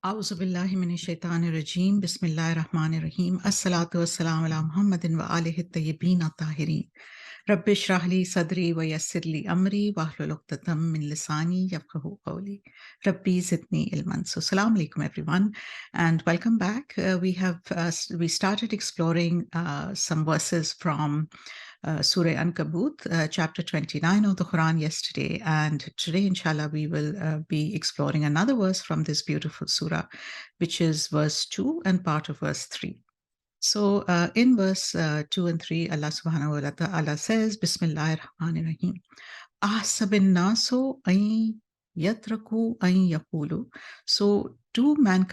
أعوذ بالله من الشيطان الرجيم بسم الله الرحمن الرحيم الصلاة والسلام على محمد وآله الطيبين الطاهرين رب اشرح لي صدري ويسر لي أمري واحلل عقدة من لساني يفقهوا قولي ربي زدني علما. So Assalamu alaikum everyone and welcome back. We started exploring some verses from Sura Ankabut, chapter 29 of the Quran yesterday. And today, inshallah, we will be exploring another verse from this beautiful surah, which is verse 2 and part of verse 3. So in verse 2 and 3, Allah subhanahu wa ta'ala says, Bismillahir Rahmanir Rahim. Ahsabin naso ay yatraku ay yaqulu. So do men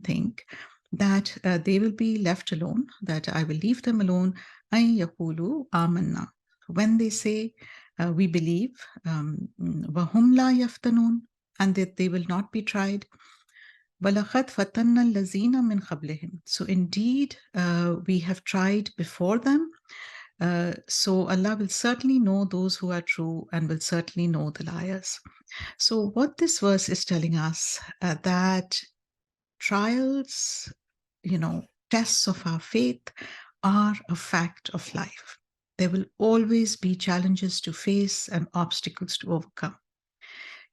think that they will be left alone, that I will leave them alone, ay yaqulu amanna. When they say, we believe, wahum la yaftanun, and that they will not be tried. وَلَقَدْ فَتَنَّا الَّذِينَ مِنْ قَبْلِهِمْ. So indeed, we have tried before them. So Allah will certainly know those who are true and will certainly know the liars. So what this verse is telling us, that trials, tests of our faith are a fact of life. There will always be challenges to face and obstacles to overcome.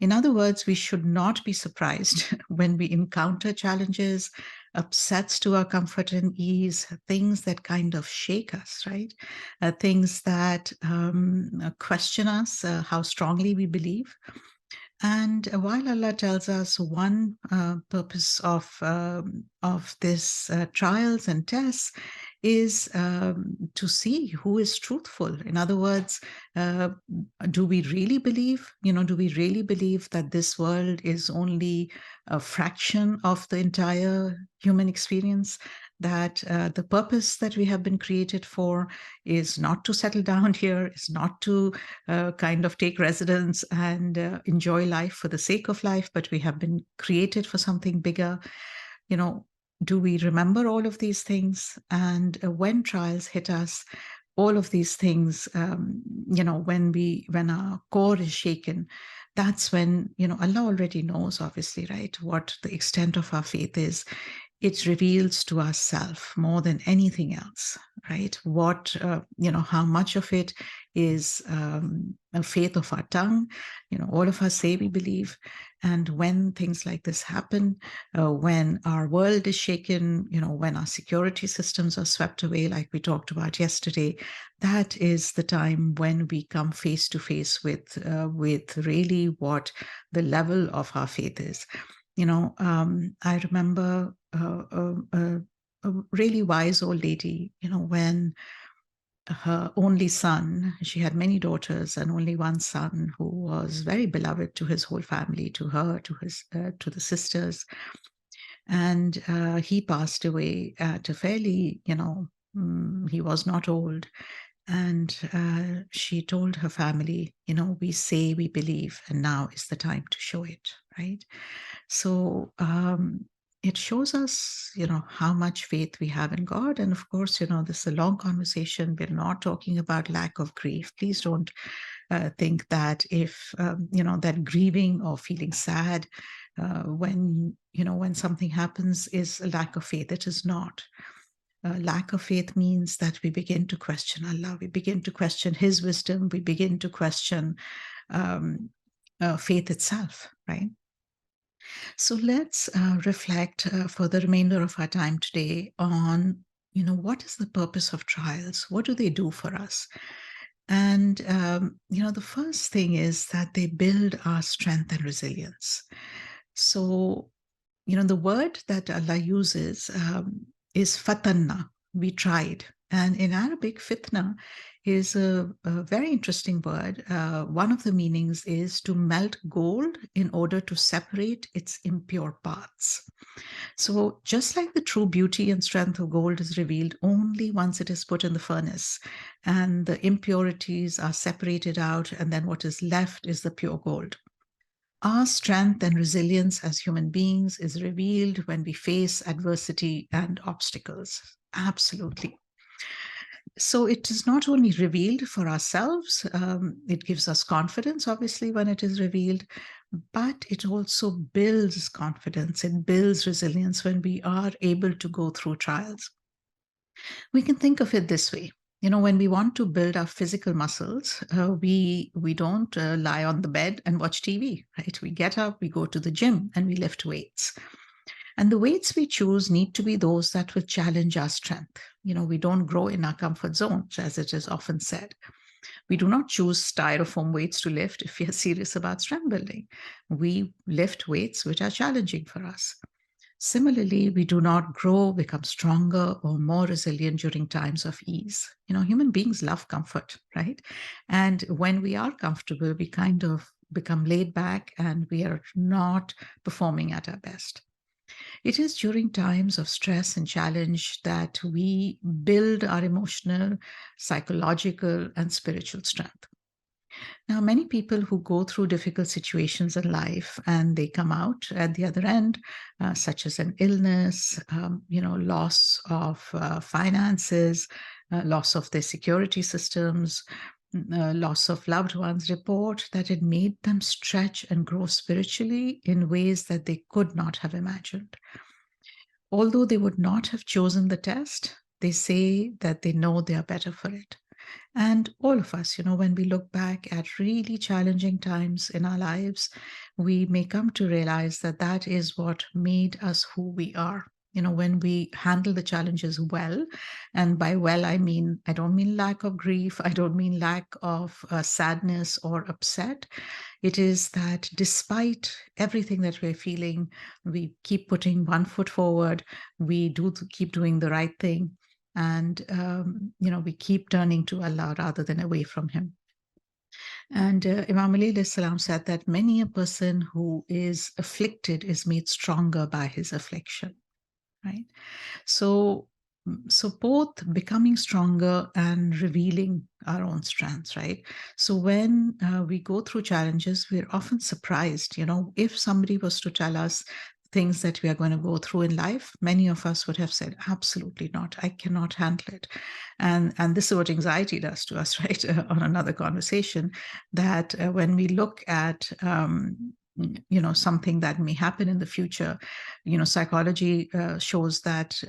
In other words, we should not be surprised when we encounter challenges, upsets to our comfort and ease, things that kind of shake us, right? Things that question us, how strongly we believe. And while Allah tells us one purpose of this trials and tests is to see who is truthful. In other words, do we really believe? Do we really believe that this world is only a fraction of the entire human experience? That the purpose that we have been created for is not to settle down here, is not to kind of take residence and enjoy life for the sake of life, but we have been created for something bigger. Do we remember all of these things? And when trials hit us, all of these things, when our core is shaken, that's when, Allah already knows, obviously, right, what the extent of our faith is. It reveals to ourselves more than anything else, right? What, how much of it is a faith of our tongue. All of us say we believe. And when things like this happen, when our world is shaken, when our security systems are swept away, like we talked about yesterday, that is the time when we come face to face with really what the level of our faith is. I remember a really wise old lady, when her only son, she had many daughters and only one son who was very beloved to his whole family, to her, to the sisters. And he passed away at a fairly, he was not old. And she told her family, we say we believe, and now is the time to show it, right? So it shows us, how much faith we have in God. And of course, this is a long conversation. We're not talking about lack of grief. Please don't think that if, that grieving or feeling sad when something happens is a lack of faith. It is not. Lack of faith means that we begin to question Allah, we begin to question His wisdom, we begin to question faith itself, right? So let's reflect for the remainder of our time today on, what is the purpose of trials? What do they do for us? And, the first thing is that they build our strength and resilience. So, the word that Allah uses is fatanna, we tried. And in Arabic, fitna is a very interesting word. One of the meanings is to melt gold in order to separate its impure parts. So just like the true beauty and strength of gold is revealed only once it is put in the furnace and the impurities are separated out, and then what is left is the pure gold. Our strength and resilience as human beings is revealed when we face adversity and obstacles. Absolutely. So it is not only revealed for ourselves, it gives us confidence, obviously, when it is revealed, but it also builds confidence, it builds resilience when we are able to go through trials. We can think of it this way. When we want to build our physical muscles, we don't lie on the bed and watch TV, right? We get up, we go to the gym, and we lift weights. And the weights we choose need to be those that will challenge our strength. We don't grow in our comfort zones, as it is often said. We do not choose styrofoam weights to lift if we are serious about strength building. We lift weights which are challenging for us. Similarly, we do not grow, become stronger, or more resilient during times of ease. Human beings love comfort, right? And when we are comfortable, we kind of become laid back and we are not performing at our best. It is during times of stress and challenge that we build our emotional, psychological, and spiritual strength. Now, many people who go through difficult situations in life and they come out at the other end, such as an illness, loss of finances, loss of their security systems, loss of loved ones, report that it made them stretch and grow spiritually in ways that they could not have imagined. Although they would not have chosen the test, they say that they know they are better for it. And all of us, when we look back at really challenging times in our lives, we may come to realize that that is what made us who we are. When we handle the challenges well, and by well, I don't mean lack of grief, I don't mean lack of sadness or upset. It is that despite everything that we're feeling, we keep putting one foot forward, we do keep doing the right thing, and we keep turning to Allah rather than away from Him. And Imam Ali alayhi salam said that many a person who is afflicted is made stronger by his affliction, right? So, so both becoming stronger and revealing our own strengths, right? So when we go through challenges, we're often surprised. If somebody was to tell us things that we are going to go through in life, many of us would have said, absolutely not, I cannot handle it. And this is what anxiety does to us, right? On another conversation, that when we look at something that may happen in the future, psychology shows that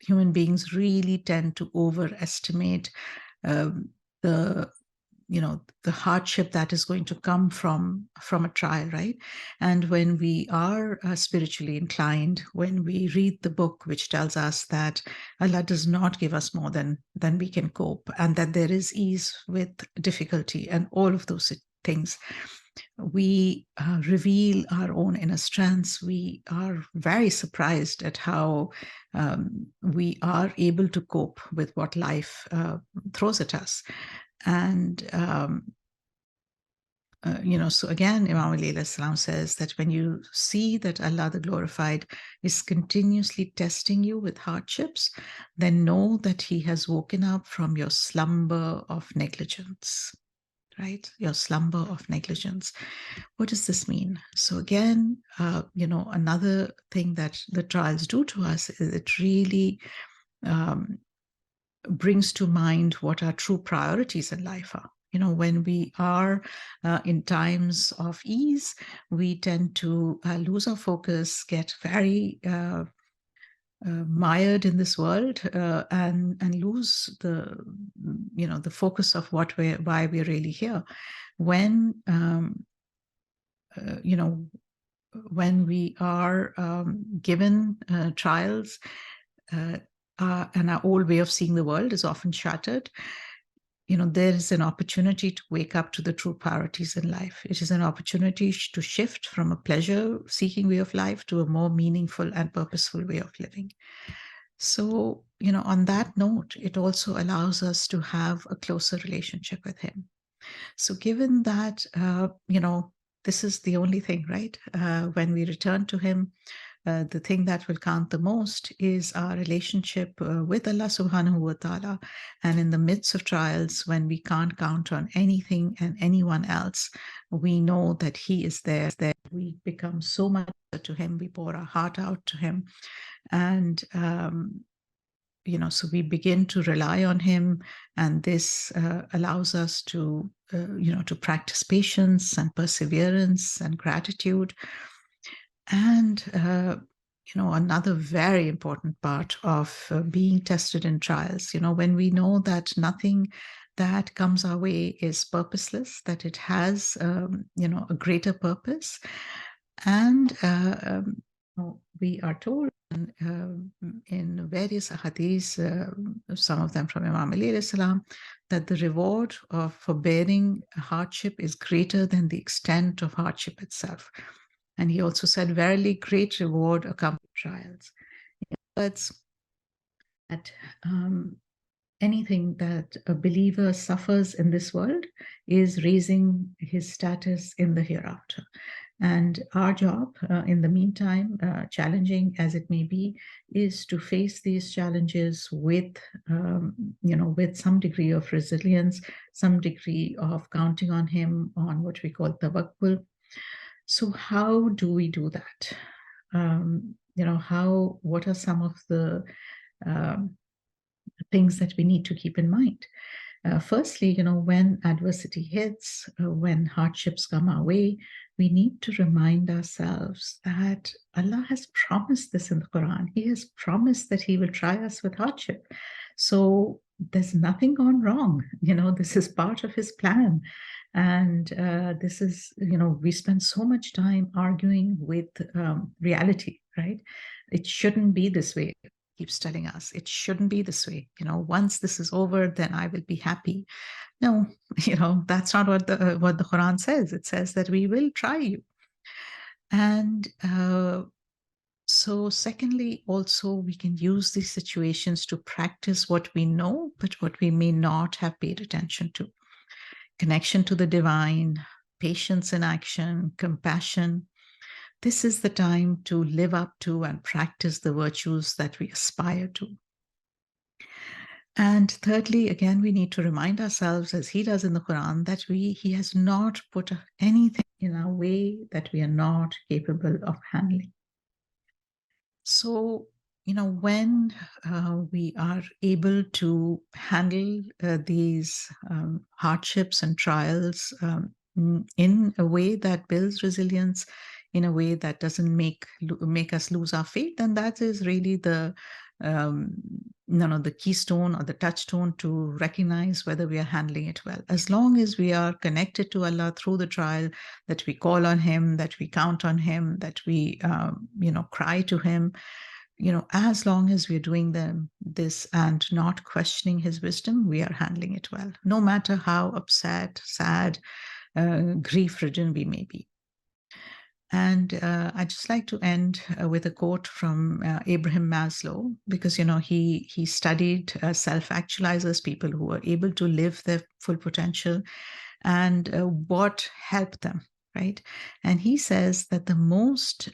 human beings really tend to overestimate the the hardship that is going to come from a trial, right? And when we are spiritually inclined, when we read the book which tells us that Allah does not give us more than we can cope, and that there is ease with difficulty and all of those things, we reveal our own inner strengths. We are very surprised at how we are able to cope with what life throws at us. And so again, Imam Ali alayhi salam says that when you see that Allah the Glorified is continuously testing you with hardships, then know that He has woken up from your slumber of negligence, right? Your slumber of negligence. What does this mean? So again, another thing that the trials do to us is it really brings to mind what our true priorities in life are. When we are in times of ease, we tend to lose our focus, get very mired in this world, and lose the focus of why we're really here. When when we are given trials, and our old way of seeing the world is often shattered, there is an opportunity to wake up to the true priorities in life. It is an opportunity to shift from a pleasure-seeking way of life to a more meaningful and purposeful way of living. So, on that note, it also allows us to have a closer relationship with Him. So, given that, this is the only thing, right? When we return to Him, the thing that will count the most is our relationship with Allah subhanahu wa ta'ala. And in the midst of trials, when we can't count on anything and anyone else, we know that He is there. We become so much to Him. We pour our heart out to Him. And so we begin to rely on him, and this allows us to, to practice patience and perseverance and gratitude. And, another very important part of being tested in trials, when we know that nothing that comes our way is purposeless, that it has, a greater purpose. And we are told in various hadiths, some of them from Imam Ali alayhi salam, that the reward for bearing a hardship is greater than the extent of hardship itself. And he also said, verily, great reward accompany trials. But that anything that a believer suffers in this world is raising his status in the hereafter. And our job, in the meantime, challenging as it may be, is to face these challenges with, with some degree of resilience, some degree of counting on him, on what we call tawakkul. So how do we do that? What are some of the um, things that we need to keep in mind? Firstly, when adversity hits, when hardships come our way, we need to remind ourselves that Allah has promised this in the Quran. He has promised that He will try us with hardship. So there's nothing gone wrong. This is part of His plan. And this is, we spend so much time arguing with reality, right? It shouldn't be this way. Keeps telling us it shouldn't be this way. Once this is over, then I will be happy. No, that's not what the Quran says. It says that we will try you. And so secondly, also, we can use these situations to practice what we know, but what we may not have paid attention to. Connection to the divine, patience in action, compassion. This is the time to live up to and practice the virtues that we aspire to. And thirdly, again, we need to remind ourselves, as He does in the Quran, that He has not put anything in our way that we are not capable of handling. So, when we are able to handle these hardships and trials in a way that builds resilience, in a way that doesn't make us lose our faith, then that is really the the keystone or the touchstone to recognize whether we are handling it well. As long as we are connected to Allah through the trial, that we call on Him, that we count on Him, that we cry to Him, as long as we're doing this and not questioning His wisdom, we are handling it well, no matter how upset, sad, grief-ridden we may be. And I'd just like to end with a quote from Abraham Maslow, because he studied self-actualizers, people who were able to live their full potential, and what helped them, right? And he says that the most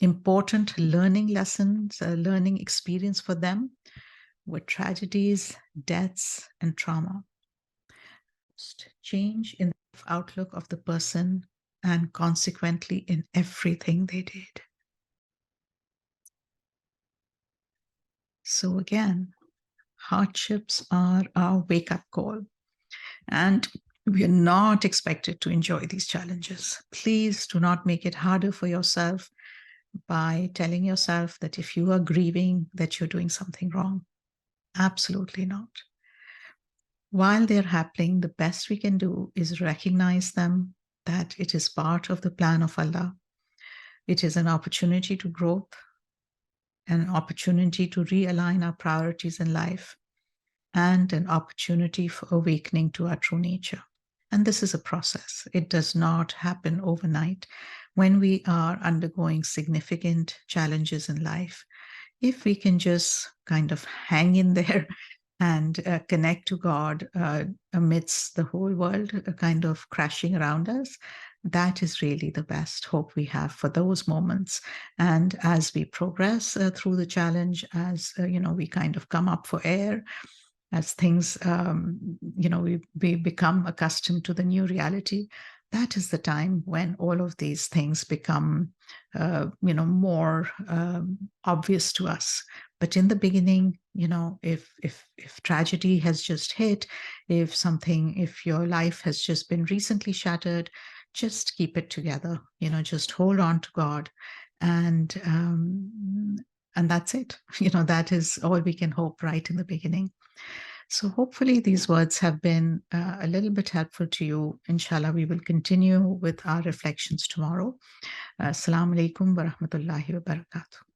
important learning lessons, learning experience for them were tragedies, deaths, and trauma. Change in the outlook of the person, and consequently in everything they did. So again, hardships are our wake-up call, and we are not expected to enjoy these challenges. Please do not make it harder for yourself by telling yourself that if you are grieving, that you're doing something wrong. Absolutely not. While they're happening, the best we can do is recognize them, that it is part of the plan of Allah. It is an opportunity to growth, an opportunity to realign our priorities in life, and an opportunity for awakening to our true nature. And this is a process. It does not happen overnight. When we are undergoing significant challenges in life, if we can just kind of hang in there and connect to God amidst the whole world kind of crashing around us, that is really the best hope we have for those moments. And as we progress through the challenge, as we kind of come up for air, as things we become accustomed to the new reality, that is the time when all of these things become, more obvious to us. But in the beginning, if tragedy has just hit, if your life has just been recently shattered, just keep it together. Just hold on to God, and that's it. That is all we can hope right in the beginning. So hopefully these words have been a little bit helpful to you. Inshallah, we will continue with our reflections tomorrow. Assalamu alaikum wa rahmatullahi wa barakatuh.